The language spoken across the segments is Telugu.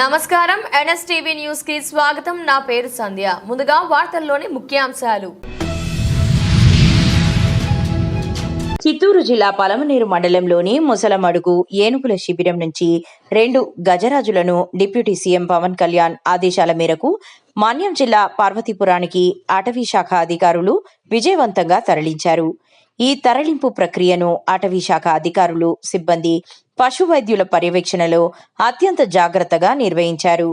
నమస్కారం ఎన్ఎస్టీవీ న్యూస్ కి స్వాగతం. నా పేరు సంధ్య. ముందుగా వార్తల్లోని ముఖ్యాంశాలు. చిత్తూరు జిల్లా పలమనేరు మండలంలోని ముసలమడుగు ఏనుగుల శిబిరం నుంచి 2 గజరాజులను డిప్యూటీ సీఎం పవన్ కళ్యాణ్ ఆదేశాల మేరకు మన్యం జిల్లా పార్వతీపురానికి అటవీ శాఖ అధికారులు విజయవంతంగా తరలించారు. ఈ తరలింపు ప్రక్రియను అటవీ శాఖ అధికారులు, సిబ్బంది, పశు వైద్యుల పర్యవేక్షణలో అత్యంత జాగ్రత్తగా నిర్వహించారు.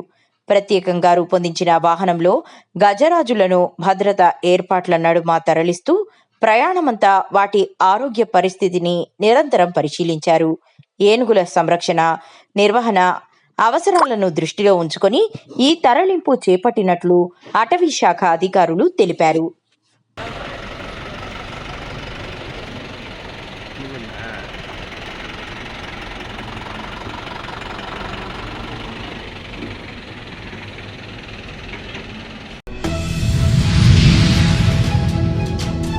ప్రత్యేకంగా రూపొందించిన వాహనంలో గజరాజులను భద్రత ఏర్పాట్ల నడుమ తరలిస్తూ ప్రయాణమంతా వాటి ఆరోగ్య పరిస్థితిని నిరంతరం పరిశీలించారు. ఏనుగుల సంరక్షణ, నిర్వహణ అవసరాలను దృష్టిలో ఉంచుకొని ఈ తరలింపు చేపట్టినట్లు అటవీ శాఖ అధికారులు తెలిపారు.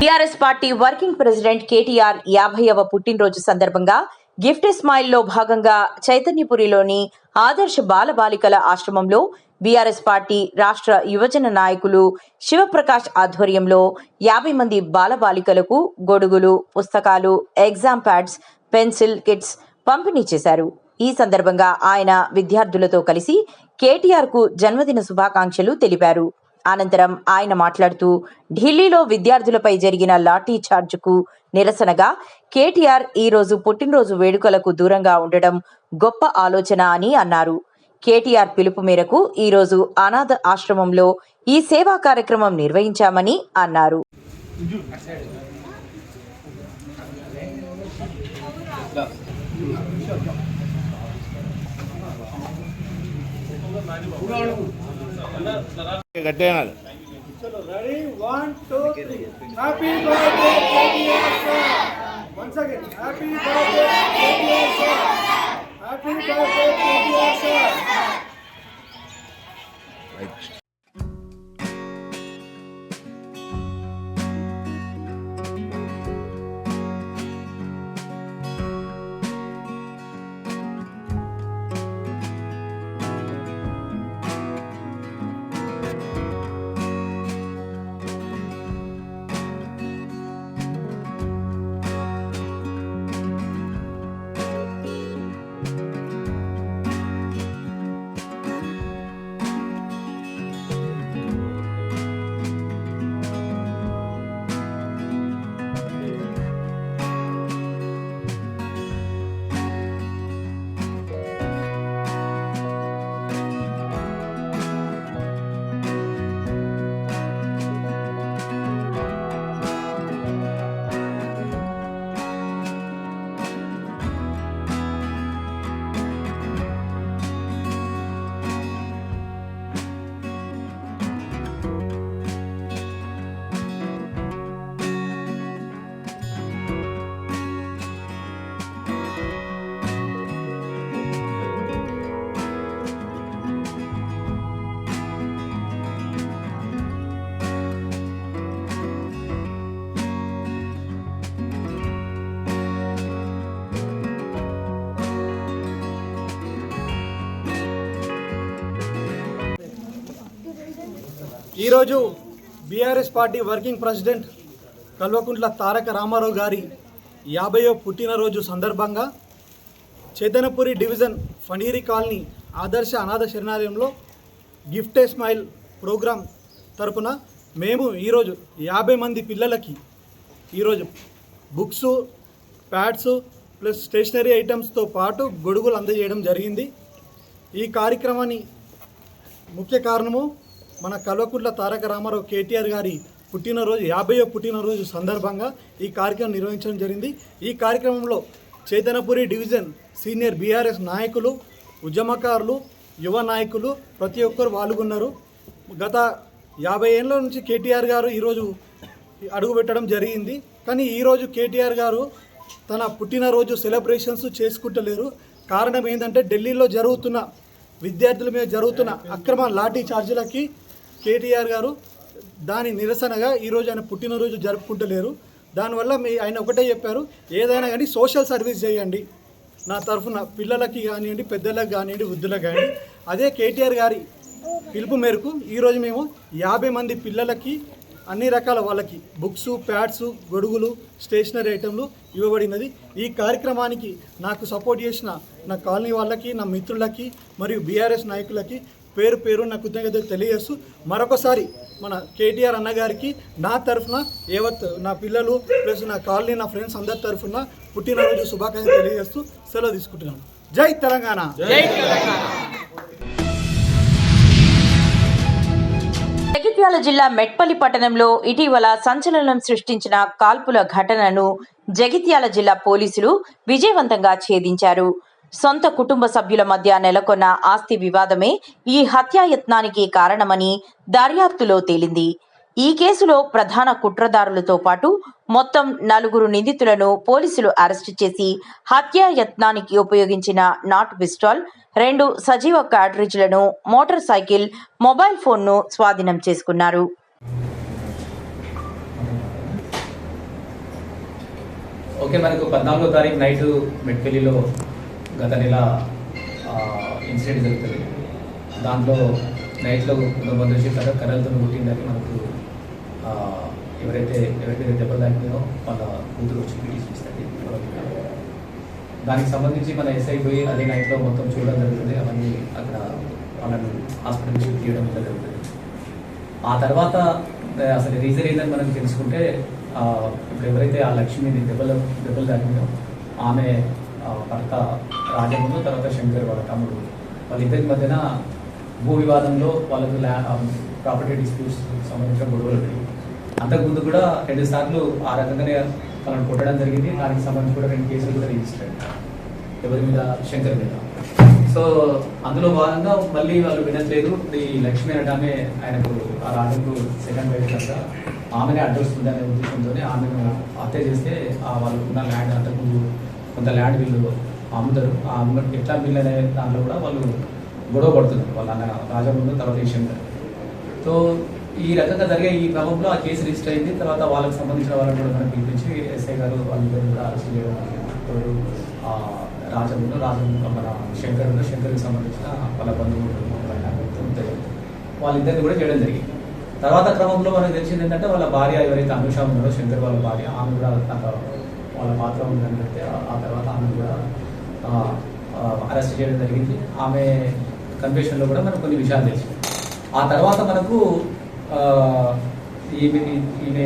TRS party working president KTR 50వ పుట్టినరోజు సందర్భంగా గిఫ్ట్ స్మైల్ లో భాగంగా చైతన్యపురిలోని ఆదర్శ బాలబాలికల ఆశ్రమంలో బీఆర్ఎస్ పార్టీ రాష్ట్ర యువజన నాయకులు శివప్రకాష్ ఆధ్వర్యంలో 50 మంది బాలబాలికలకు గొడుగులు, పుస్తకాలు, ఎగ్జామ్ ప్యాడ్స్, పెన్సిల్ కిట్స్ పంపిణీ చేశారు. ఈ సందర్భంగా ఆయన విద్యార్థులతో కలిసి కేటీఆర్ కు జన్మదిన శుభాకాంక్షలు తెలిపారు. అనంతరం ఆయన మాట్లాడుతూ ఢిల్లీలో విద్యార్థులపై జరిగిన లాఠీ చార్జ్కు నిరసనగా కేటీఆర్ ఈ రోజు పుట్టినరోజు వేడుకలకు దూరంగా ఉండడం గొప్ప ఆలోచన అని అన్నారు. కేటీఆర్ పిలుపు మేరకు ఈ రోజు అనాథ ఆశ్రమంలో ఈ సేవా కార్యక్రమం నిర్వహించామని అన్నారు. కట్టేయాలి. Ready? 1, 2, 3. Happy birthday, KTR sir. Once again, happy birthday, KTR sir. Happy birthday, KTR sir. ఈరోజు BRS party working president Kalvakuntla Taraka Rama Rao గారి 50వ పుట్టినరోజు సందర్భంగా చైతన్యపురి డివిజన్ ఫణీరి కాలనీ ఆదర్శ అనాథ శరణాలయంలో గిఫ్ట్ స్మైల్ ప్రోగ్రాం తరపున మేము ఈరోజు 50 మంది పిల్లలకి ఈరోజు బుక్స్, ప్యాడ్స్ ప్లస్ స్టేషనరీ ఐటమ్స్తో పాటు గొడుగులు అందజేయడం జరిగింది. ఈ కార్యక్రమాన్ని ముఖ్య కారణము మన కల్వకుంట్ల తారక రామారావు కేటీఆర్ గారి పుట్టినరోజు 50వ పుట్టినరోజు సందర్భంగా ఈ కార్యక్రమం నిర్వహించడం జరిగింది. ఈ కార్యక్రమంలో చైతన్యపురి డివిజన్ సీనియర్ బీఆర్ఎస్ నాయకులు, ఉద్యమకారులు, యువ నాయకులు ప్రతి ఒక్కరు పాల్గొన్నారు. గత 50 ఏళ్ళ నుంచి కేటీఆర్ గారు ఈరోజు అడుగుపెట్టడం జరిగింది. కానీ ఈరోజు కేటీఆర్ గారు తన పుట్టినరోజు సెలబ్రేషన్స్ చేసుకుంటలేరు. కారణం ఏంటంటే ఢిల్లీలో జరుగుతున్న విద్యార్థుల మీద జరుగుతున్న అక్రమ లాఠీ చార్జీలకి కేటీఆర్ గారు దాని నిరసనగా ఈరోజు ఆయన పుట్టినరోజు జరుపుకుంటలేరు. దానివల్ల ఆయన ఒకటే చెప్పారు, ఏదైనా కానీ సోషల్ సర్వీస్ చేయండి, నా తరఫున పిల్లలకి కానివ్వండి, పెద్దలకు కానివ్వండి, వృద్ధులకు కానివ్వండి అదే కేటీఆర్ గారి పిలుపు మేరకు ఈరోజు మేము 50 మంది పిల్లలకి అన్ని రకాల వాళ్ళకి బుక్స్, ప్యాడ్స్, గొడుగులు, స్టేషనరీ ఐటెంలు ఇవ్వబడినది. ఈ కార్యక్రమానికి నాకు సపోర్ట్ చేసిన నా కాలనీ వాళ్ళకి, నా మిత్రులకి మరియు బీఆర్ఎస్ నాయకులకి పేరు పేరు నా కృతజ్ఞతలు తెలియజేస్తూ మరొకసారి మన కేటీఆర్ అన్నగారికి నా తరఫున నా పిల్లలు ప్లస్ నా కాలనీ, నా ఫ్రెండ్స్ అందరి తరఫున పుట్టినరోజు శుభాకాంక్షలు తెలియజేస్తూ సెలవు తీసుకుంటున్నాను. జై తెలంగాణ. జగిత్యాల జిల్లా మెట్పల్లి పట్టణంలో ఇటీవల సంచలనం సృష్టించిన కాల్పుల ఘటనను జగిత్యాల జిల్లా పోలీసులు విజయవంతంగా ఛేదించారు. సొంత కుటుంబ సభ్యుల మధ్య నెలకొన్న ఆస్తి వివాదమే ఈ హత్యాయత్నానికి కారణమని దర్యాప్తులో తేలింది. ఈ కేసులో ప్రధాన కుట్రదారులతో పాటు మొత్తం 4 నిందితులను పోలీసులు అరెస్టు చేసి హత్యాయత్నానికి ఉపయోగించిన నాట్ పిస్టాల్, 2 సజీవ కార్ట్రిడ్జ్లను, మోటార్ సైకిల్, మొబైల్ ఫోన్ను స్వాధీనం చేసుకున్నారు. ఓకే, మనకు 14వ తారీఖు నైట్ మెట్పల్లిలో గత నెల ఇన్సిడెంట్ జరుగుతుంది. దాంట్లో నైట్లో కొంతమంది వచ్చి కర్రలతో కొట్టిందని మనకు ఎవరైతే దెబ్బలు తాకినారో వాళ్ళ కూతురు వచ్చి పిటిషన్ ఇస్తుంది. దానికి సంబంధించి మన ఎస్ఐ పోయి అదే నైట్లో మొత్తం చూడడం జరుగుతుంది. అవన్నీ అక్కడ వాళ్ళని హాస్పిటల్ షిఫ్ట్ చేయడం జరుగుతుంది. ఆ తర్వాత అసలు రీజన్ ఏందని మనం తెలుసుకుంటే ఇప్పుడు ఎవరైతే ఆ లక్ష్మిని దెబ్బలు తాకినారో ఆమె భర్త రాజమును, తర్వాత శంకర్ వాళ్ళ తమ్ముడు, వాళ్ళిద్దరి మధ్యన భూ వివాదంలో వాళ్ళకు ప్రాపర్టీ డిస్ప్యూట్స్ సంబంధించిన గొడవలు ఉంటాయి. అంతకుముందు కూడా 2 సార్లు ఆ రకంగానే తనను కొట్టడం జరిగింది. దానికి సంబంధించి కూడా 2 కేసులు కూడా రిజిస్టర్ అయ్యాయి. ఎవరి మీద? శంకర్ మీద. సో అందులో భాగంగా మళ్ళీ వాళ్ళు వినట్లేదు. ఈ లక్ష్మి అనటామే ఆయనకు ఆ రాజుకు సెకండ్ వైఫ్ కనుక ఆమెనే అడ్డొస్తుందనే ఉద్దేశంతోనే ఆమెను హత్య చేస్తే వాళ్ళకు ఉన్న ల్యాండ్, అంతకుముందు కొంత ల్యాండ్ వీళ్ళు అమ్ముతారు. ఆ ఎట్లా బిల్ అనే దాంట్లో కూడా వాళ్ళు గొడవ పడుతున్నారు వాళ్ళ అన్న రాజముందు, తర్వాత ఈ శంకర్. సో ఈ రకంగా జరిగే ఈ క్రమంలో ఆ కేసు రిజిస్టర్ అయింది. తర్వాత వాళ్ళకి సంబంధించిన వాళ్ళని కూడా మనం పిలిపించి ఎస్ఐ గారు వాళ్ళిద్దరు కూడా అరెస్ట్ చేయడం. రాజముందు మన శంకర్కి సంబంధించిన వాళ్ళ బంధువులు వాళ్ళిద్దరిని కూడా చేయడం జరిగింది. తర్వాత క్రమంలో మనకు తెలిసింది ఏంటంటే వాళ్ళ భార్య ఎవరైతే అనుష ఉన్నారో, శంకర్ వాళ్ళ భార్య, ఆమె కూడా వాళ్ళ పాత్ర ఉందని చెప్తే ఆ తర్వాత ఆమె కూడా అరెస్ట్ చేయడం జరిగింది. ఆమె కన్ఫెషన్లో కూడా మనకు కొన్ని విషయాలు తెలిసింది. ఆ తర్వాత మనకు ఈమె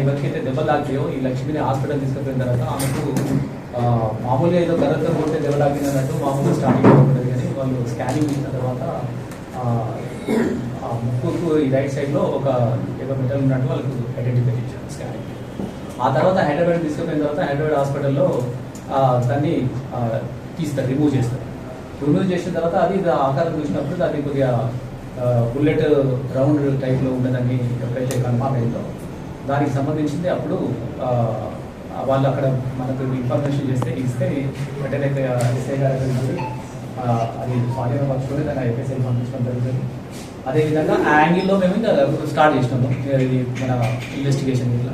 ఎవరికైతే దెబ్బలు తాకినాయో ఈ లక్ష్మిని హాస్పిటల్ తీసుకుపోయిన తర్వాత ఆమెకు మామూలుగా ఏదో గర్రతో కొట్టే దెబ్బ తాకిందన్నట్టు మామూలుగా స్టార్టింగ్ ఉంటుంది. కానీ వాళ్ళు స్కానింగ్ ఇచ్చిన తర్వాత ముక్కుకు ఈ రైట్ సైడ్లో ఒక ఏదో మెటల్ ఉన్నట్టు వాళ్ళకు ఐడెంటిఫై చేశారు స్కానింగ్. ఆ తర్వాత హైదరాబాద్ తీసుకుపోయిన తర్వాత హైదరాబాద్ హాస్పిటల్లో దాన్ని తీస్తారు, రిమూవ్ చేస్తారు. రిమూవ్ చేసిన తర్వాత అది ఆకారం చూసినప్పుడు దాన్ని కొద్దిగా బుల్లెట్ రౌండ్ టైప్లో ఉండదని ఎప్పుడైతే కన్ఫామ్ అయిందో దానికి సంబంధించింది అప్పుడు వాళ్ళు అక్కడ మనకు ఇన్ఫర్మేషన్ ఇస్తే వెంటనే ఎస్ఐ గారి అది స్వాధీనం పరచుకొని దాన్ని ఐపీఎస్ఐ పంపించడం జరుగుతుంది. అదేవిధంగా ఆ యాంగిల్లో మేము ఇంకా స్టార్ట్ చేసినాము ఇది మన ఇన్వెస్టిగేషన్. ఇట్లా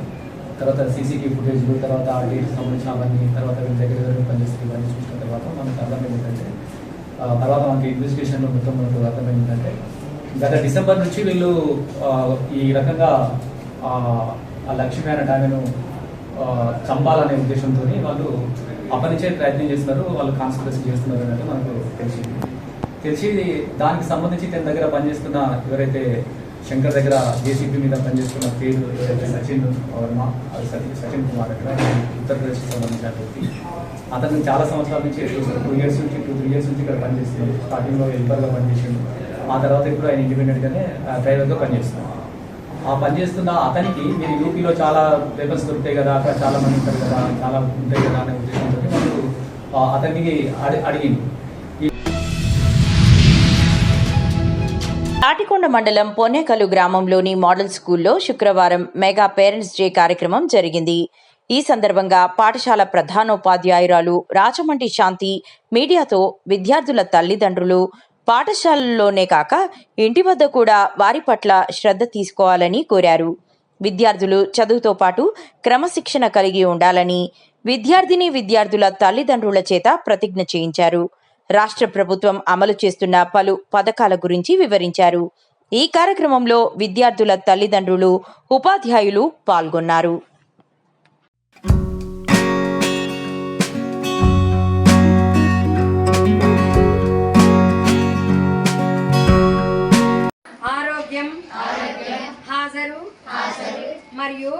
తర్వాత సీసీటీవీ ఫుటేజ్లు, తర్వాత ఆర్టీకి సంబంధించిన అవన్నీ, తర్వాత వీళ్ళ దగ్గర పనిచేస్తే ఇవన్నీ చూసిన తర్వాత మనకు అర్థమైంది ఏంటంటే తర్వాత మనకి ఇన్వెస్టిగేషన్లో మొత్తం మనకు అర్థమైంది ఏంటంటే గత డిసెంబర్ నుంచి వీళ్ళు ఈ రకంగా ఆ లక్ష్మి అనే ఆమెను చంపాలనే ఉద్దేశంతో వాళ్ళు అపరిచయ ప్రయత్నం చేస్తున్నారు, వాళ్ళు కాన్స్పిరసీ చేస్తున్నారు అనేది మనకు తెలిసి దానికి సంబంధించి తన దగ్గర పనిచేస్తున్న ఎవరైతే శంకర్ దగ్గర జేసీపీ మీద పనిచేస్తున్న పేరు ఎవరైతే సచిన్ వర్మ, సచిన్ కుమార్ దగ్గర ఉత్తరప్రదేశ్ సంబంధించిన వ్యక్తి, అతను చాలా సంవత్సరాల నుంచి 2 years నుంచి 2-3 years నుంచి ఇక్కడ పనిచేస్తున్నాడు. స్టార్టింగ్లో హెల్పర్గా పనిచేసాడు. ఆ తర్వాత ఇప్పుడు ఆయన ఇండిపెండెంట్గానే డ్రైవర్గా పనిచేస్తున్నాడు. ఆ పనిచేస్తున్న అతనికి మీరు యూపీలో చాలా వెపన్స్ దొరుకుతాయి కదా, అక్కడ చాలా మంది ఉంటారు కదా, చాలా ఉంటాయి కదా అనే ఉద్దేశంతో వాళ్ళు అతనికి అడిగింది. తాటికొండ మండలం పొన్నేకల్లు గ్రామంలోని మోడల్ స్కూల్లో శుక్రవారం మెగా పేరెంట్స్ డే కార్యక్రమం జరిగింది. ఈ సందర్భంగా పాఠశాల ప్రధానోపాధ్యాయురాలు రాచమంటి శాంతి మీడియాతో విద్యార్థుల తల్లిదండ్రులు పాఠశాలల్లోనే కాక ఇంటి వద్ద కూడా వారి పట్ల శ్రద్ధ తీసుకోవాలని కోరారు. విద్యార్థులు చదువుతో పాటు క్రమశిక్షణ కలిగి ఉండాలని విద్యార్థిని విద్యార్థుల తల్లిదండ్రుల చేత ప్రతిజ్ఞ చేయించారు. రాష్ట్ర ప్రభుత్వం అమలు చేస్తున్న పలు పథకాల గురించి వివరించారు. ఈ కార్యక్రమంలో విద్యార్థుల తల్లిదండ్రులు, ఉపాధ్యాయులు పాల్గొన్నారు. ఆరోగ్యం హాజరు మరియు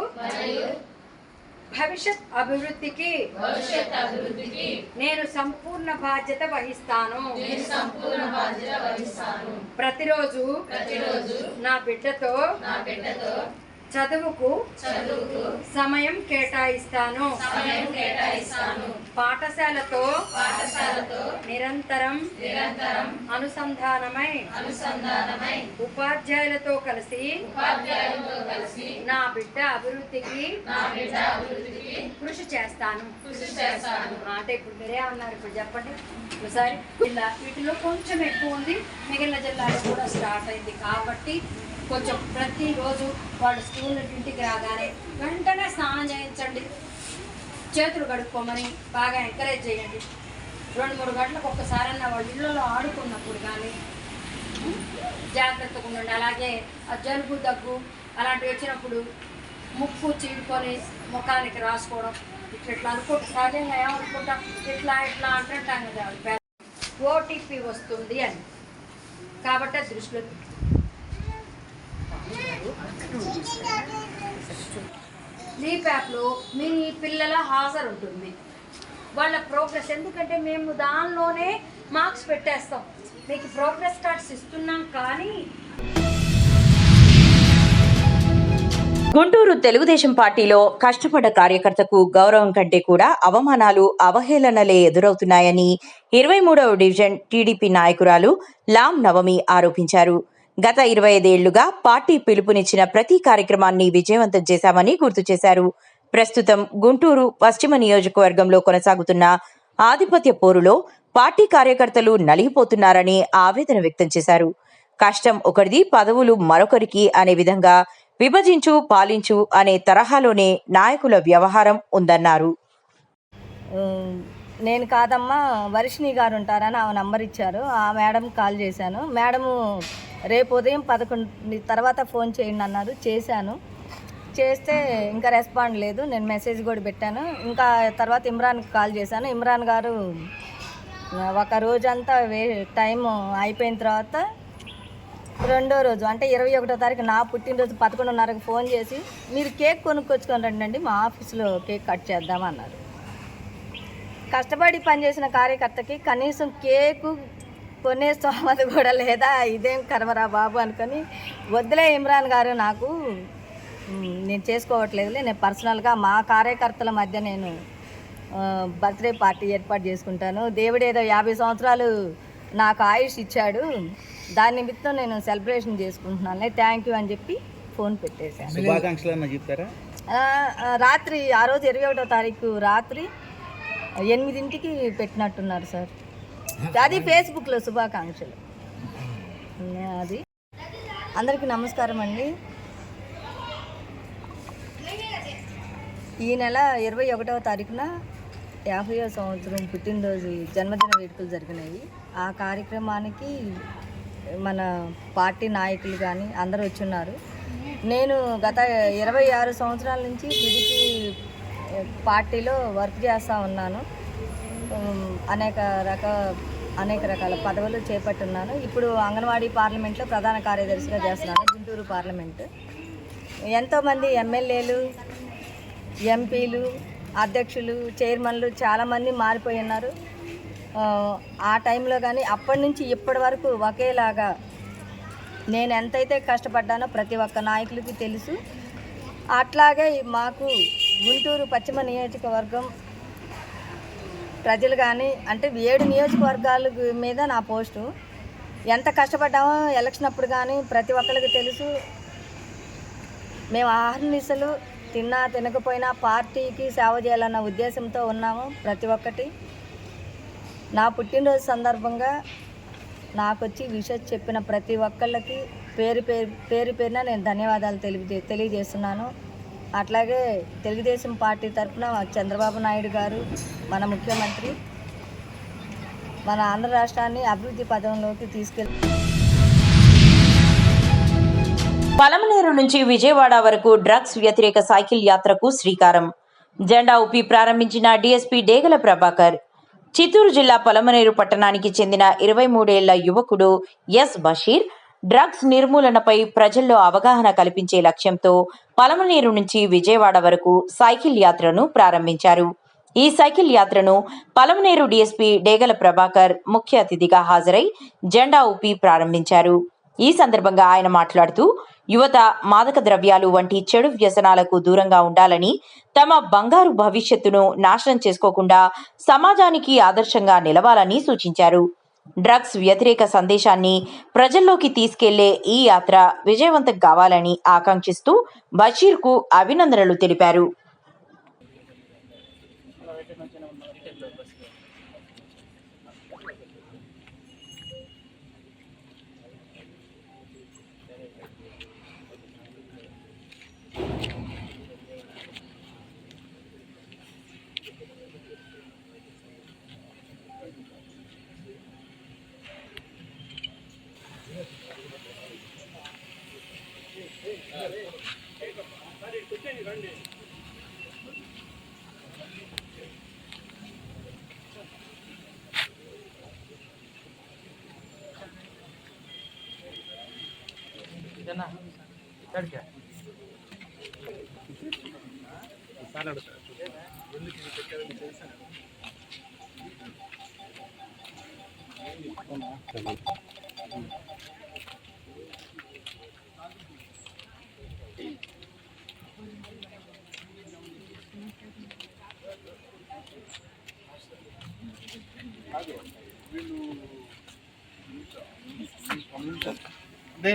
భవిష్యత్ అభివృద్ధికి నేను సంపూర్ణ బాధ్యత వహిస్తాను. ప్రతిరోజు నా బిడ్డతో చదువుకు సమయం కేటాయిస్తాను. పాఠశాలతో నిరంతరం అనుసంధానమై ఉపాధ్యాయులతో కలిసి నా బిడ్డ అభివృద్ధికి కృషి చేస్తాను. అంటే ఇప్పుడు మీరే అన్నారు, ఇప్పుడు చెప్పండి ఒకసారి. వీటిలో కొంచెం ఎక్కువ ఉంది, మిగిలిన జిల్లాలో కూడా స్టార్ట్ అయింది కాబట్టి కొంచెం ప్రతిరోజు వాళ్ళు స్కూల్ నుండి ఇంటికి రాగానే వెంటనే స్నానం చేయించండి, చేతులు కడుక్కోమని బాగా ఎంకరేజ్ చేయండి. 2-3 గంటలకు ఒక్కసారన్నా వాళ్ళు ఇళ్ళలో ఆడుకున్నప్పుడు కానీ జాగ్రత్తగా ఉండండి. అలాగే జలుబు, దగ్గు అలాంటివి వచ్చినప్పుడు ముక్కు చీడుకొని ముఖానికి రాసుకోవడం, ఇట్లా అనుకుంటా సహజంగా ఏమనుకుంటాం, ఇట్లా అంటుంటాం కదా, ఓటీపీ వస్తుంది అని. కాబట్టి దృష్టిలో లీప్ యాప్లో మీ పిల్లల హాజరు ఉంటుంది, వాళ్ళ ప్రోగ్రెస్. ఎందుకంటే మేము దానిలోనే మార్క్స్ పెట్టేస్తాం, మీకు ప్రోగ్రెస్ కార్డ్స్ ఇస్తున్నాం. కానీ గుంటూరు తెలుగుదేశం పార్టీలో కష్టపడ్డ కార్యకర్తకు గౌరవం కంటే కూడా అవమానాలు, అవహేళనలే ఎదురవుతున్నాయని 23వ డివిజన్ టీడీపీ నాయకురాలు లాం నవమి ఆరోపించారు. గత 25 ఏళ్లుగా పార్టీ పిలుపునిచ్చిన ప్రతి కార్యక్రమాన్ని విజయవంతం చేశామని గుర్తు చేశారు. ప్రస్తుతం గుంటూరు పశ్చిమ నియోజకవర్గంలో కొనసాగుతున్న ఆధిపత్య పోరులో పార్టీ కార్యకర్తలు నలిగిపోతున్నారని ఆవేదన వ్యక్తం చేశారు. కష్టం ఒకరిది, పదవులు మరొకరికి అనే విధంగా విభజించు పాలించు అనే తరహాలోనే నాయకుల వ్యవహారం ఉందన్నారు. నేను కాదమ్మా, వర్షిణి గారు ఉంటారని ఆమె నంబర్ ఇచ్చారు. ఆ మేడం కాల్ చేశాను. మేడము రేపు ఉదయం 11 తర్వాత ఫోన్ చేయండి అన్నారు. చేశాను. చేస్తే ఇంకా రెస్పాండ్ లేదు. నేను మెసేజ్ కూడా పెట్టాను. ఇంకా తర్వాత ఇమ్రాన్కి కాల్ చేశాను. ఇమ్రాన్ గారు ఒక రోజంతా టైం అయిపోయిన తర్వాత రెండో రోజు అంటే 21వ తారీఖు నా పుట్టినరోజు 11:30కి ఫోన్ చేసి మీరు కేక్ కొనుక్కొచ్చుకొని రండి, మా ఆఫీస్లో కేక్ కట్ చేద్దామన్నారు. కష్టపడి పనిచేసిన కార్యకర్తకి కనీసం కేకు కొనే స్తోమత కూడా లేదా, ఇదేం కర్మరా బాబు అనుకొని వద్దులే ఇమ్రాన్ గారు, నేను చేసుకోవట్లేదులే, నేను పర్సనల్గా మా కార్యకర్తల మధ్య నేను బర్త్డే పార్టీ ఏర్పాటు చేసుకుంటాను. దేవుడు ఏదో 50 సంవత్సరాలు నాకు ఆయుష్ ఇచ్చాడు, దాని నిమిత్తం నేను సెలబ్రేషన్ చేసుకుంటున్నాను, థ్యాంక్ యూ అని చెప్పి ఫోన్ పెట్టేశాను. శుభాకాంక్షలు చెప్పారా? రాత్రి ఆ రోజు 21వ తారీఖు రాత్రి 8ంటికి పెట్టినట్టున్నారు సార్. అది ఫేస్బుక్లో శుభాకాంక్షలు. అది అందరికీ నమస్కారం అండి. ఈ నెల 21వ తారీఖున 50వ సంవత్సరం పుట్టినరోజు జన్మదిన వేడుకలు జరిగినాయి. ఆ కార్యక్రమానికి మన పార్టీ నాయకులు కానీ అందరూ వచ్చున్నారు. నేను గత 26 సంవత్సరాల నుంచి టీడీపీ పార్టీలో వర్క్ చేస్తూ ఉన్నాను. అనేక రకాల పదవులు చేపట్టున్నాను. ఇప్పుడు అంగన్వాడీ పార్లమెంట్లో ప్రధాన కార్యదర్శిగా చేస్తున్నాను. గుంటూరు పార్లమెంటు ఎంతోమంది ఎమ్మెల్యేలు, ఎంపీలు, అధ్యక్షులు, చైర్మన్లు చాలామంది మారిపోయి ఉన్నారు. ఆ టైంలో కానీ అప్పటి నుంచి ఇప్పటి వరకు ఒకేలాగా నేను ఎంతైతే కష్టపడ్డానో ప్రతి ఒక్క నాయకులకి తెలుసు. అట్లాగే మాకు గుంటూరు పశ్చిమ నియోజకవర్గం ప్రజలు కానీ అంటే 7 నియోజకవర్గాల మీద నా పోస్టు, ఎంత కష్టపడ్డామో ఎలక్షన్ అప్పుడు కానీ ప్రతి ఒక్కరికి తెలుసు. మేము ఆహర్నిశలు తిన్నా తినకపోయినా పార్టీకి సేవ చేయాలన్న ఉద్దేశంతో ఉన్నాము. ప్రతి ఒక్కటి నా పుట్టినరోజు సందర్భంగా నాకు వచ్చి విషయం చెప్పిన ప్రతి ఒక్కళ్ళకి పేరున నేను ధన్యవాదాలు తెలియజేస్తున్నాను. అట్లాగే తెలుగుదేశం పార్టీ తరఫున చంద్రబాబు నాయుడు గారు, మన ముఖ్యమంత్రి మన ఆంధ్ర రాష్ట్రాన్ని అభివృద్ధి పదంలోకి తీసుకెళ్ళి పలమనేరు నుంచి విజయవాడ వరకు డ్రగ్స్ వ్యతిరేక సైకిల్ యాత్రకు శ్రీకారం. జెండా ఊపి ప్రారంభించిన డీఎస్పీ డేగల ప్రభాకర్. చిత్తూరు జిల్లా పలమనేరు పట్టణానికి చెందిన 23 ఏళ్ల యువకుడు ఎస్ బషీర్ డ్రగ్స్ నిర్మూలనపై ప్రజల్లో అవగాహన కల్పించే లక్ష్యంతో పలమనేరు నుంచి విజయవాడ వరకు సైకిల్ యాత్రను ప్రారంభించారు. ఈ సైకిల్ యాత్రను పలమనేరు డీఎస్పీ డేగల ప్రభాకర్ ముఖ్య అతిథిగా హాజరై జెండా ఊపి ప్రారంభించారు. ఈ సందర్భంగా ఆయన మాట్లాడుతూ యువత మాదక ద్రవ్యాలు వంటి చెడు వ్యసనాలకు దూరంగా ఉండాలని, తమ బంగారు భవిష్యత్తును నాశనం చేసుకోకుండా సమాజానికి ఆదర్శంగా నిలవాలని సూచించారు. డ్రగ్స్ వ్యతిరేక సందేశాన్ని ప్రజల్లోకి తీసుకెళ్లే ఈ యాత్ర విజయవంతం కావాలని ఆకాంక్షిస్తూ బషీర్కు అభినందనలు తెలిపారు.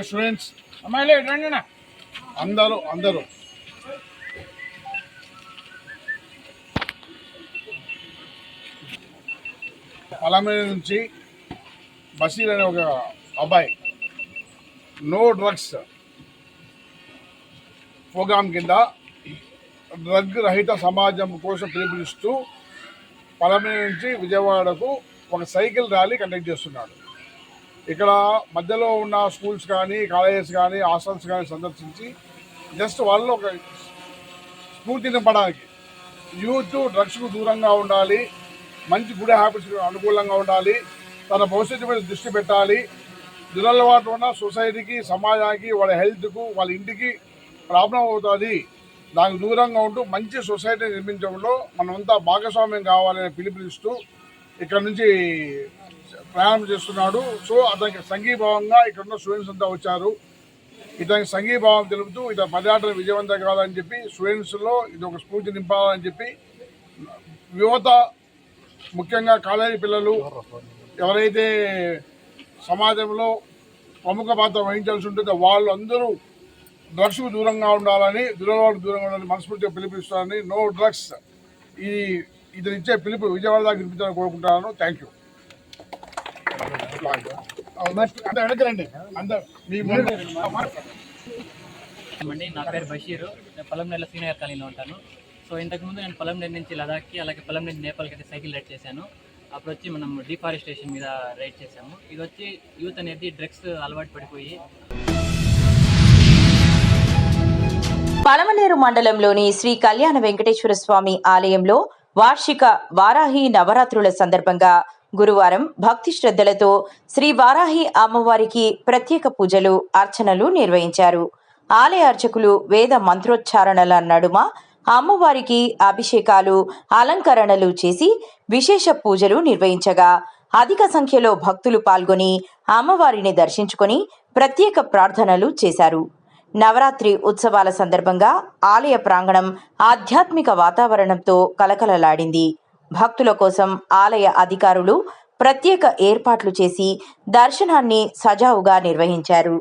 స్టూడెంట్స్ అమ్మాయిలే రండి అందరూ పలమనేరు నుంచి బషీర్ అనే ఒక అబ్బాయి నో డ్రగ్స్ ప్రోగ్రాం కింద డ్రగ్ రహిత సమాజం కోసం పిలుపునిస్తూ పలమనేరు నుంచి విజయవాడకు ఒక సైకిల్ ర్యాలీ కండక్ట్ చేస్తున్నాడు. ఇక్కడ మధ్యలో ఉన్న స్కూల్స్ కానీ, కాలేజెస్ కానీ, హాస్టల్స్ కానీ సందర్శించి జస్ట్ వాళ్ళు ఒక స్ఫూర్తి నింపడానికి యూత్ డ్రగ్స్కు దూరంగా ఉండాలి, మంచి గుడ్ హ్యాబిట్స్కి అనుకూలంగా ఉండాలి, తన భవిష్యత్తు మీద దృష్టి పెట్టాలి, దురలవాటు ఉన్న సొసైటీకి, సమాజానికి, వాళ్ళ హెల్త్కు, వాళ్ళ ఇంటికి ప్రాబ్లం అవుతుంది, దానికి దూరంగా ఉంటూ మంచి సొసైటీ నిర్మించడంలో మనమంతా భాగస్వామ్యం కావాలని పిలుపునిస్తూ ఇక్కడ నుంచి ప్రయాణం చేస్తున్నాడు. సో అతనికి సంఘీభావంగా ఇక్కడ ఉన్న స్టూడెంట్స్ అంతా వచ్చారు. ఇతనికి సంఘీభావం తెలుపుతూ ఇతని పర్యటన విజయవంతం కావాలని చెప్పి, స్టూడెంట్స్లో ఇది ఒక స్ఫూర్తి నింపాలని చెప్పి, యువత ముఖ్యంగా కాలేజీ పిల్లలు ఎవరైతే సమాజంలో ప్రముఖ పాత్ర వహించాల్సి ఉంటుందో వాళ్ళందరూ డ్రగ్స్కు దూరంగా ఉండాలని, దురలవాటు దూరంగా ఉండాలని మనస్ఫూర్తిగా పిలుపునిస్తారని, నో డ్రగ్స్ ఇతను ఇచ్చే పిలుపు విజయవాడ దాకా వినిపించాలని కోరుకుంటున్నాను. Thank you. అండి, నా పేరు బషీరు. నేను పలమనేరులో సీనియర్ కాలనీలో ఉంటాను. సో ఇంతకుముందు నేను పలమనేరు నుంచి లదాఖ్కి, అలాగే పలమనేరు నేపాల్కి అయితే సైకిల్ రైడ్ చేశాను. అప్పుడు వచ్చి మనం డిఫారెస్టేషన్ మీద రైడ్ చేశాము. ఇది వచ్చి యూత్ అనేది డ్రగ్స్ అలవాటు పడిపోయి పలమనేరు మండలంలోని శ్రీ కళ్యాణ వెంకటేశ్వర స్వామి ఆలయంలో వార్షిక వారాహి నవరాత్రుల సందర్భంగా గురువారం భక్తి శ్రద్ధలతో శ్రీ వారాహి అమ్మవారికి ప్రత్యేక పూజలు, అర్చనలు నిర్వహించారు. ఆలయ అర్చకులు వేద మంత్రోచ్చారణల నడుమ అమ్మవారికి అభిషేకాలు, అలంకరణలు చేసి విశేష పూజలు నిర్వహించగా అధిక సంఖ్యలో భక్తులు పాల్గొని అమ్మవారిని దర్శించుకొని ప్రత్యేక ప్రార్థనలు చేశారు. నవరాత్రి ఉత్సవాల సందర్భంగా ఆలయ ప్రాంగణం ఆధ్యాత్మిక వాతావరణంతో కలకలలాడింది. భక్తుల కోసం ఆలయ అధికారులు ప్రత్యేక ఏర్పాట్లు చేసి దర్శనాన్ని సజావుగా నిర్వహించారు.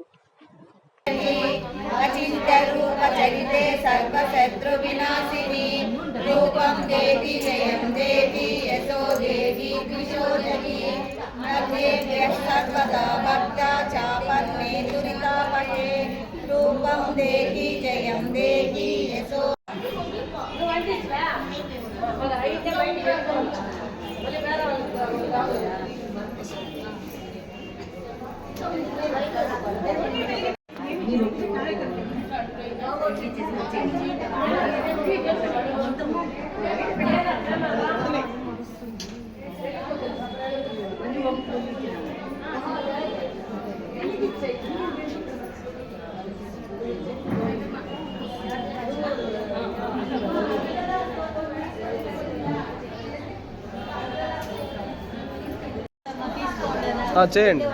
చేయండి.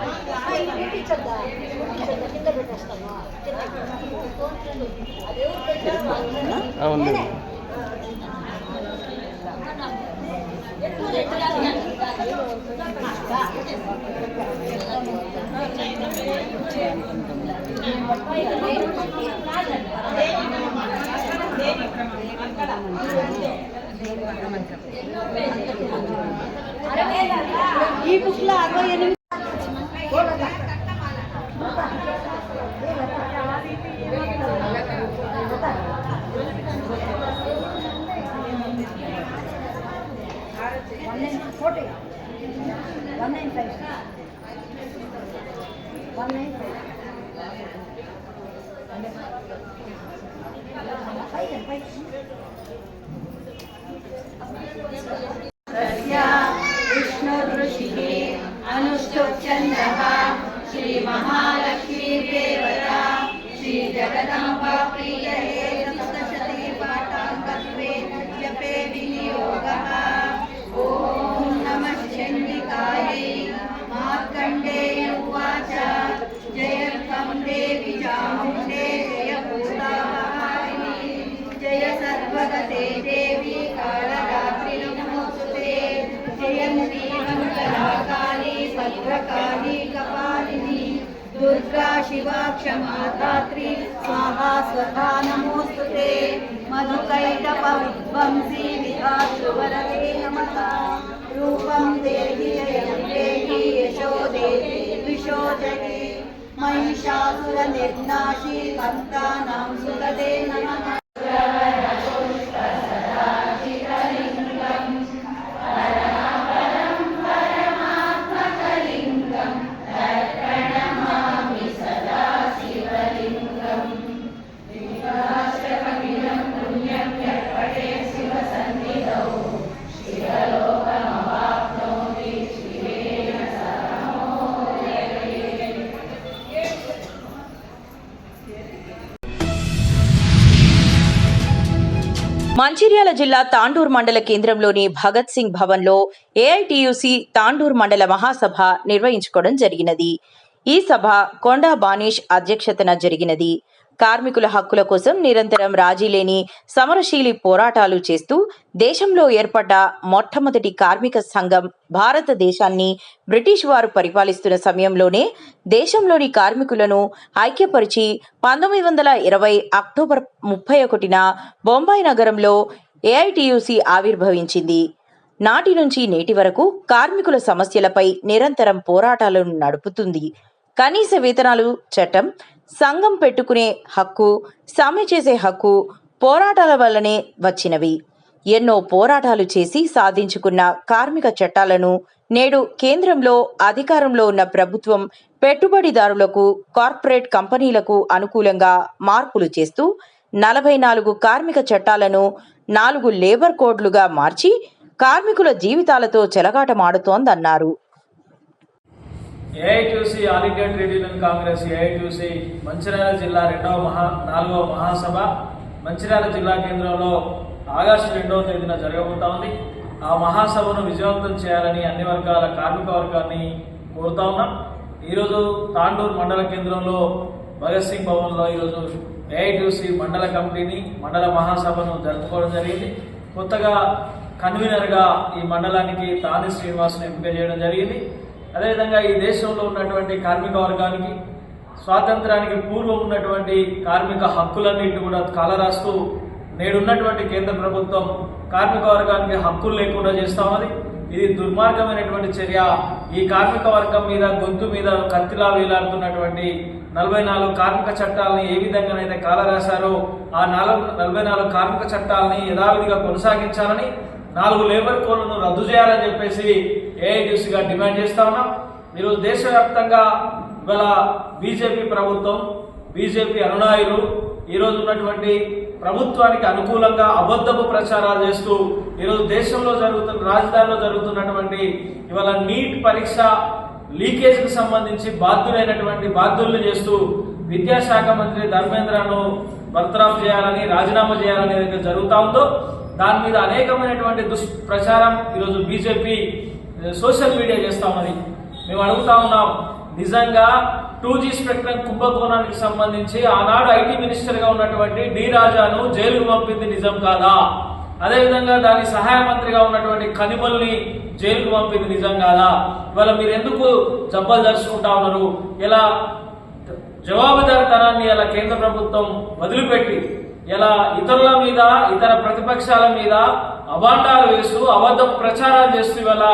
అవును. ఈ బుక్ లో 68 विष्णुऋषिः अनुष्टुप्छन्दः श्रीमहालक्ष्मी देवता श्रीजगदम्बा प्रियये सप्तशती पाठाङ्कत्वे जपे विनियोगः। ॐ नमः चण्डिकायै। मार्कण्डेय उवाच जयत्वं देवि चामुण्डे जय भूतावाहिनी जय सर्वगते देवी कालरात्रि नमोस्तुते जयन्ती मङ्गलाकाली भद्रकाली कपालिनी दुर्गा शिवा क्षमा धात्री स्वाहा स्वधा नमोस्तुते मधुकैटपविध्वंसी विधातृवरते नमः। रूपं देहि जयं देहि यशो देहि द्विषो जये महिषासुरनिर्नाशी भक्तानां सुरदे नमः। మంచిర్యాల జిల్లా తాండూర్ మండల కేంద్రంలోని భగత్ సింగ్ భవన్లో ఏఐటియుసి తాండూర్ మండల మహాసభ నిర్వహించుకోవడం జరిగినది. ఈ సభ కొండా బానీష్ అధ్యక్షతన జరిగినది. కార్మికుల హక్కుల కోసం నిరంతరం రాజీలేని సమరశీలి పోరాటాలు చేస్తూ దేశంలో ఏర్పడ్డ మొట్టమొదటి కార్మిక సంఘం భారతదేశాన్ని బ్రిటిష్ వారు పరిపాలిస్తున్న సమయంలోనే దేశంలోని కార్మికులను ఐక్యపరిచి 1920 అక్టోబర్ 31న బొంబాయి నగరంలో ఏఐటియుసి ఆవిర్భవించింది. నాటి నుంచి నేటి వరకు కార్మికుల సమస్యలపై నిరంతరం పోరాటాలను నడుపుతుంది. కనీస వేతనాలు చట్టం, సంఘం పెట్టుకునే హక్కు, సమ్మె చేసే హక్కు పోరాటాల వల్లనే వచ్చినవి. ఎన్నో పోరాటాలు చేసి సాధించుకున్న కార్మిక చట్టాలను నేడు కేంద్రంలో అధికారంలో ఉన్న ప్రభుత్వం పెట్టుబడిదారులకు, కార్పొరేట్ కంపెనీలకు అనుకూలంగా మార్పులు చేస్తూ 44 కార్మిక చట్టాలను 4 లేబర్ కోడ్లుగా మార్చి కార్మికుల జీవితాలతో చెలగాటమాడుతోందన్నారు. AITUC all India trade union congress AITUC Mancherial జిల్లా 4వ మహాసభ మంచిర్యాల జిల్లా కేంద్రంలో ఆగస్టు 2వ తేదీన జరగబోతా ఉంది. ఆ మహాసభను విజయవంతం చేయాలని అన్ని వర్గాల కార్మిక వర్గాన్ని కోరుతా ఉన్నాం. ఈరోజు తాండూర్ మండల కేంద్రంలో భగత్ సింగ్ భవన్లో ఈరోజు ఏఐటియుసి మండల కమిటీని, మండల మహాసభను జరుపుకోవడం జరిగింది. కొత్తగా కన్వీనర్గా ఈ మండలానికి తాని శ్రీనివాస్ను ఎంపిక చేయడం జరిగింది. అదేవిధంగా ఈ దేశంలో ఉన్నటువంటి కార్మిక వర్గానికి స్వాతంత్రానికి పూర్వం ఉన్నటువంటి కార్మిక హక్కులన్నింటినీ కూడా కాలరాస్తూ నేడున్నటువంటి కేంద్ర ప్రభుత్వం కార్మిక వర్గానికి హక్కులు లేకుండా చేస్తా ఉన్నది. ఇది దుర్మార్గమైనటువంటి చర్య. ఈ కార్మిక వర్గం మీద, గొంతు మీద కత్తిలా వేలాడుతున్నటువంటి 44 కార్మిక చట్టాలని ఏ విధంగానైతే కాలరాశారో ఆ 44 కార్మిక చట్టాలని యథావిధిగా కొనసాగించాలని, 4 లేబర్ కోడ్లను రద్దు చేయాలని చెప్పేసి ఏఐటీయూసీగా డిమాండ్ చేస్తా ఉన్నాం. ఈరోజు దేశవ్యాప్తంగా ఇవాళ బీజేపీ ప్రభుత్వం, బీజేపీ అనునాయులు ఈరోజు ఉన్నటువంటి ప్రభుత్వానికి అనుకూలంగా అబద్ధపు ప్రచారాలు చేస్తూ ఈరోజు దేశంలో రాజధానిలో జరుగుతున్నటువంటి ఇవాళ నీట్ పరీక్ష లీకేజ్కి సంబంధించి బాధ్యులను చేస్తూ విద్యాశాఖ మంత్రి ధర్మేంద్రను బర్తరఫ్ చేయాలని, రాజీనామా చేయాలని ఏదైతే జరుగుతా ఉందో దాని మీద అనేకమైనటువంటి దుష్ప్రచారం ఈరోజు బీజేపీ సోషల్ మీడియా చేస్తా ఉన్నది. మేము అడుగుతా ఉన్నాం, నిజంగా 2G స్పెక్ట్రమ్ కుంభకోణానికి సంబంధించి ఆనాడు ఐటీ మినిస్టర్ గా ఉన్నటువంటి డి రాజాను జైలుకు పంపింది నిజం కాదా? అదేవిధంగా దాని సహాయ మంత్రిగా ఉన్నటువంటి కనిమల్ని జైలుకు పంపింది నిజం కాదా? ఇవాళ మీరు ఎందుకు జబ్బలు జరుచుకుంటా ఉన్నారు? ఇలా జవాబుదారితనాన్ని ఇలా కేంద్ర ప్రభుత్వం వదిలిపెట్టి ఇలా ఇతరుల మీద, ఇతర ప్రతిపక్షాల మీద అబాండాలు వేస్తూ అబద్ధం ప్రచారాలు చేస్తూ ఇవాళ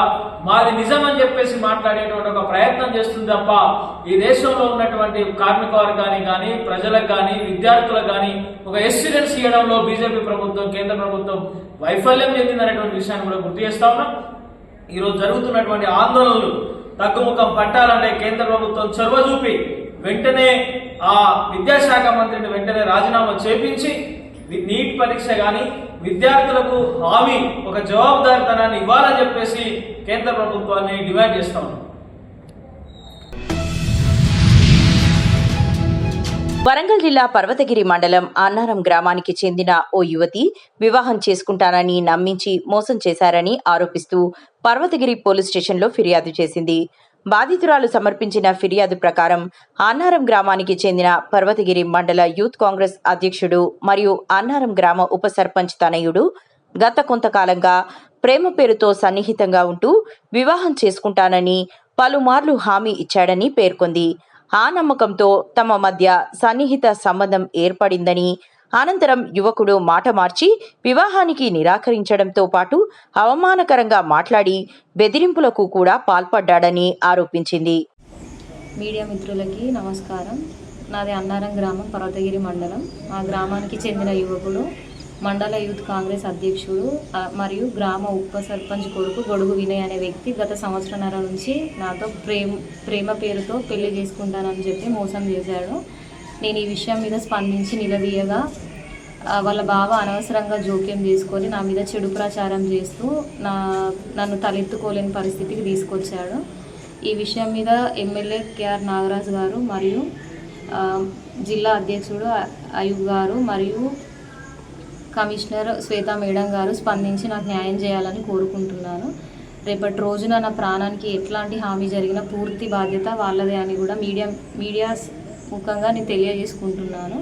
మాది నిజం అని చెప్పేసి మాట్లాడేటువంటి ఒక ప్రయత్నం చేస్తుంది తప్ప ఈ దేశంలో ఉన్నటువంటి కార్మిక వర్గానికి కానీ, ప్రజలకు కానీ, విద్యార్థులకు కానీ ఒక ఎస్యూరెన్స్ ఇవ్వడంలో బీజేపీ ప్రభుత్వం, కేంద్ర ప్రభుత్వం వైఫల్యం చెందిందనేటువంటి విషయాన్ని కూడా గుర్తు చేస్తా ఉన్నాం. ఈరోజు జరుగుతున్నటువంటి ఆందోళనలు తగ్గుముఖం పట్టాలంటే కేంద్ర ప్రభుత్వం చొరవ చూపి వెంటనే ఆ విద్యాశాఖ మంత్రిని వెంటనే రాజీనామా చేపించి నీట్ పరీక్ష కానీ విద్యార్థులకు హామీ, ఒక జవాబుదారితనాన్ని ఇవ్వాలని చెప్పేసి కేంద్ర ప్రభుత్వాన్ని డిమాండ్ చేస్తా ఉన్నాం. వరంగల్ జిల్లా పర్వతగిరి మండలం అన్నారం గ్రామానికి చెందిన ఓ యువతి వివాహం చేసుకుంటానని నమ్మించి మోసం చేశారని ఆరోపిస్తూ పర్వతగిరి పోలీస్ స్టేషన్లో ఫిర్యాదు చేసింది. బాధితురాలు సమర్పించిన ఫిర్యాదు ప్రకారం అన్నారం గ్రామానికి చెందిన పర్వతగిరి మండల యూత్ కాంగ్రెస్ అధ్యక్షుడు మరియు అన్నారం గ్రామ ఉప సర్పంచ్ తనయుడు గత కొంతకాలంగా ప్రేమ పేరుతో సన్నిహితంగా ఉంటూ వివాహం చేసుకుంటానని పలుమార్లు హామీ ఇచ్చాడని పేర్కొంది. ఆ నమ్మకంతో తమ మధ్య సన్నిహిత సంబంధం ఏర్పడిందని, అనంతరం యువకుడు మాట మార్చి వివాహానికి నిరాకరించడంతో పాటు అవమానకరంగా మాట్లాడి బెదిరింపులకు కూడా పాల్పడ్డాడని ఆరోపించింది. మీడియా మిత్రులకి నమస్కారం. నాది అన్నారం గ్రామం, పర్వతగిరి మండలం. ఆ గ్రామానికి చెందిన యువకుడు మండల యూత్ కాంగ్రెస్ అధ్యక్షుడు మరియు గ్రామ ఉప సర్పంచ్ కొడుకు గొడుగు వినయ్ అనే వ్యక్తి గత సంవత్సరంన్నర నుంచి నాతో ప్రేమ పేరుతో పెళ్లి చేసుకుంటానని చెప్పి మోసం చేశాడు. నేను ఈ విషయం మీద స్పందించి నిలదీయగా వాళ్ళ బావ అనవసరంగా జోక్యం చేసుకొని నా మీద చెడు ప్రచారం చేస్తూ నన్ను తలెత్తుకోలేని పరిస్థితికి తీసుకొచ్చాడు. ఈ విషయం మీద ఎమ్మెల్యే కేఆర్ నాగరాజు గారు మరియు జిల్లా అధ్యక్షుడు అయూబ్ గారు మరియు కమిషనర్ శ్వేత మేడం గారు స్పందించి నాకు న్యాయం చేయాలని కోరుకుంటున్నాను. రేపటి రోజున నా ప్రాణానికి ఎట్లాంటి హామీ జరిగిన పూర్తి బాధ్యత వాళ్ళదే అని కూడా మీడియా ముఖంగా నేను తెలియజేసుకుంటున్నాను.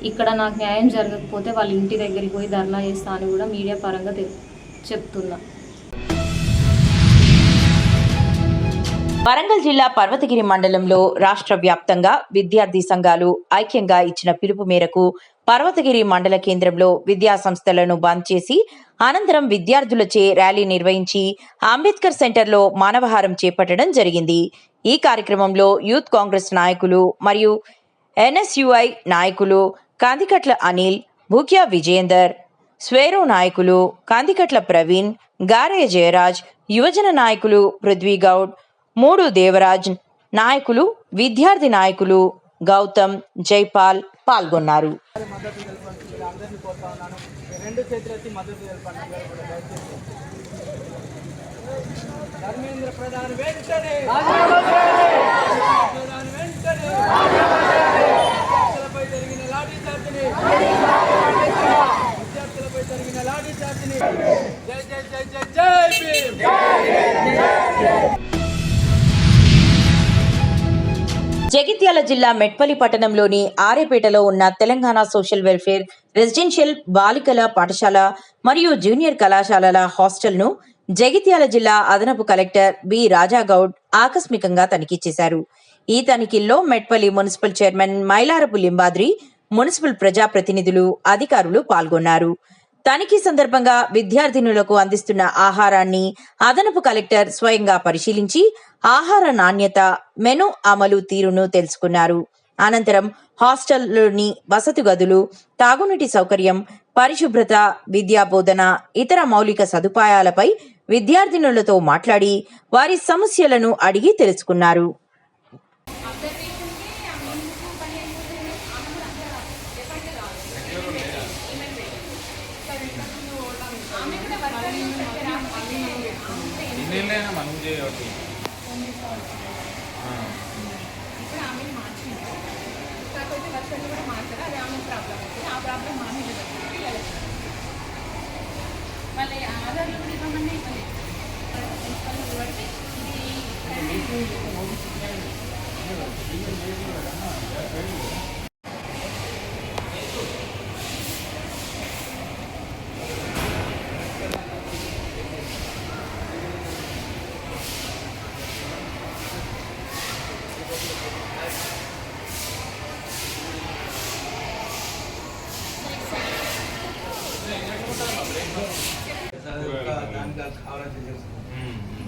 ఇక్కడ నాకు న్యాయం జరగకపోతే వాళ్ళ ఇంటి దగ్గరికి పోయి ధర్నా చేస్తా అని కూడా మీడియా పరంగా చెప్తున్నా. వరంగల్ జిల్లా పర్వతగిరి మండలంలో రాష్ట్ర వ్యాప్తంగా విద్యార్థి సంఘాలు ఐక్యంగా ఇచ్చిన పిలుపు మేరకు పర్వతగిరి మండల కేంద్రంలో విద్యా సంస్థలను బంద్ చేసి అనంతరం విద్యార్థులచే ర్యాలీ నిర్వహించి అంబేద్కర్ సెంటర్లో మానవహారం చేపట్టడం జరిగింది. ఈ కార్యక్రమంలో యూత్ కాంగ్రెస్ నాయకులు మరియు ఎన్ఎస్యుఐ నాయకులు కందికట్ల అనిల్, భూక్యా విజయేందర్, స్వేరో నాయకులు కందికట్ల ప్రవీణ్, గారే జయరాజ్, యువజన నాయకులు పృథ్వీగౌడ్, మూడు దేవరాజ్ నాయకులు, విద్యార్థి నాయకులు గౌతమ్, జైపాల్ పాల్గొన్నారు. జగిత్యాల జిల్లా మెట్పల్లి పట్టణంలోని ఆరేపేటలో ఉన్న తెలంగాణ సోషల్ వెల్ఫేర్ రెసిడెన్షియల్ బాలికల పాఠశాల మరియు జూనియర్ కళాశాలల హాస్టల్ను జగిత్యాల జిల్లా అదనపు కలెక్టర్ బి రాజాగౌడ్ ఆకస్మికంగా తనిఖీ చేశారు. ఈ తనిఖీల్లో Metpally municipal chairman Mailarapu Limbadri, municipal ప్రజాప్రతినిధులు, అధికారులు పాల్గొన్నారు. తనిఖీ సందర్భంగా విద్యార్థినులకు అందిస్తున్న ఆహారాన్ని అదనపు కలెక్టర్ స్వయంగా పరిశీలించి ఆహార నాణ్యత, మెను అమలు తీరును తెలుసుకున్నారు. అనంతరం హాస్టల్లోని వసతి గదులు, తాగునీటి సౌకర్యం, పరిశుభ్రత, విద్యా బోధన, ఇతర మౌలిక సదుపాయాలపై విద్యార్థినులతో మాట్లాడి వారి సమస్యలను అడిగి తెలుసుకున్నారు.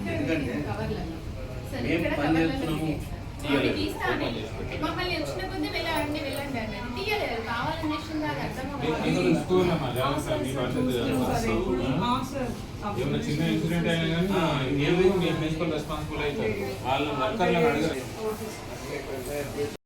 ఎందుకంటే మేము పని చేస్తున్నాము మమ్మల్ని వచ్చిన కొద్ది వెళ్ళండి వెళ్ళండి అన్నది తీయలేదు కావాలని ఏమైనా చిన్న ఇన్సిడెంట్ అయినా కానీ మీరు ప్రిన్సిపల్ రెస్పాన్సిబుల్ అవుతారు వాళ్ళ వర్కర్లను అడగరు.